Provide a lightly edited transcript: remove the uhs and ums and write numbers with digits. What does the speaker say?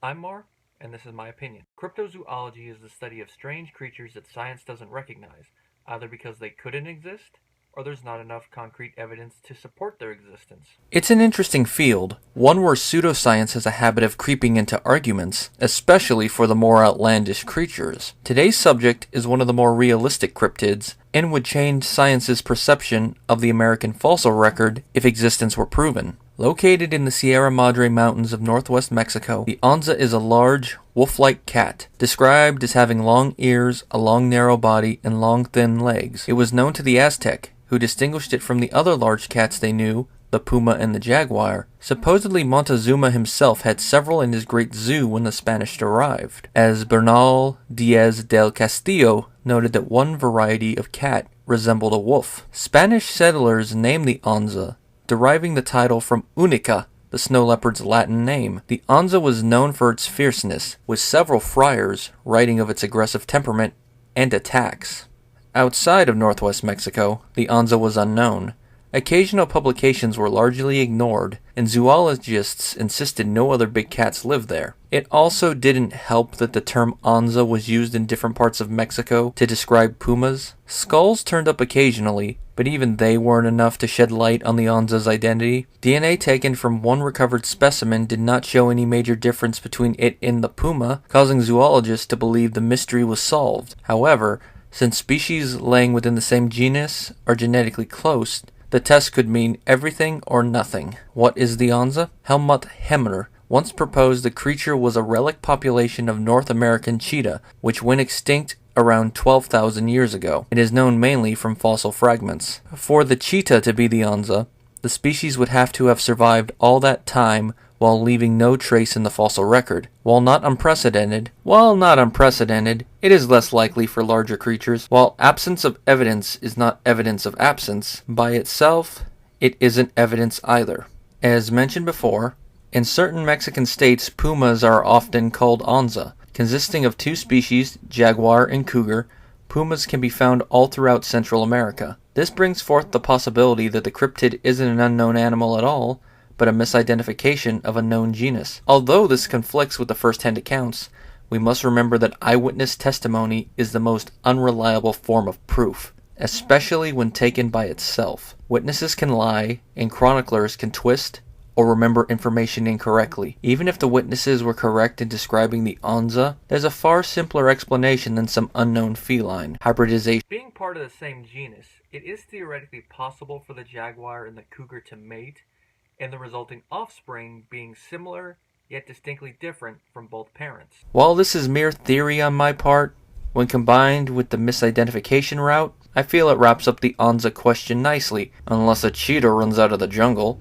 I'm Mar, and this is my opinion. Cryptozoology is the study of strange creatures that science doesn't recognize, either because they couldn't exist, or there's not enough concrete evidence to support their existence. It's an interesting field, one where pseudoscience has a habit of creeping into arguments, especially for the more outlandish creatures. Today's subject is one of the more realistic cryptids, and would change science's perception of the American fossil record if existence were proven. Located in the Sierra Madre Mountains of northwest Mexico, the Onza is a large, wolf-like cat, described as having long ears, a long narrow body, and long thin legs. It was known to the Aztec, who distinguished it from the other large cats they knew, the puma and the jaguar. Supposedly Montezuma himself had several in his great zoo when the Spanish arrived, as Bernal Diaz del Castillo noted that one variety of cat resembled a wolf. Spanish settlers named the Onza, deriving the title from Unica, the snow leopard's Latin name. The Onza was known for its fierceness, with several friars writing of its aggressive temperament and attacks. Outside of northwest Mexico, the Onza was unknown. Occasional publications were largely ignored, and zoologists insisted no other big cats lived there. It also didn't help that the term Onza was used in different parts of Mexico to describe pumas. Skulls turned up occasionally, but even they weren't enough to shed light on the Onza's identity. DNA taken from one recovered specimen did not show any major difference between it and the puma, causing zoologists to believe the mystery was solved. However, since species laying within the same genus are genetically close, the test could mean everything or nothing. What is the Onza? Helmut Hemmer once proposed the creature was a relic population of North American cheetah, which went extinct around 12,000 years ago. It is known mainly from fossil fragments. For the cheetah to be the Onza, the species would have to have survived all that time while leaving no trace in the fossil record. While not unprecedented, it is less likely for larger creatures. While absence of evidence is not evidence of absence, by itself, it isn't evidence either. As mentioned before, in certain Mexican states, pumas are often called Onza. Consisting of two species, jaguar and cougar, pumas can be found all throughout Central America. This brings forth the possibility that the cryptid isn't an unknown animal at all, but a misidentification of a known genus. Although this conflicts with the first-hand accounts, we must remember that eyewitness testimony is the most unreliable form of proof, especially when taken by itself. Witnesses can lie, and chroniclers can twist or remember information incorrectly. Even if the witnesses were correct in describing the Onza, there's a far simpler explanation than some unknown feline hybridization. Being part of the same genus, it is theoretically possible for the jaguar and the cougar to mate, and the resulting offspring being similar yet distinctly different from both parents. While this is mere theory on my part, when combined with the misidentification route, I feel it wraps up the Onza question nicely, unless a cheetah runs out of the jungle.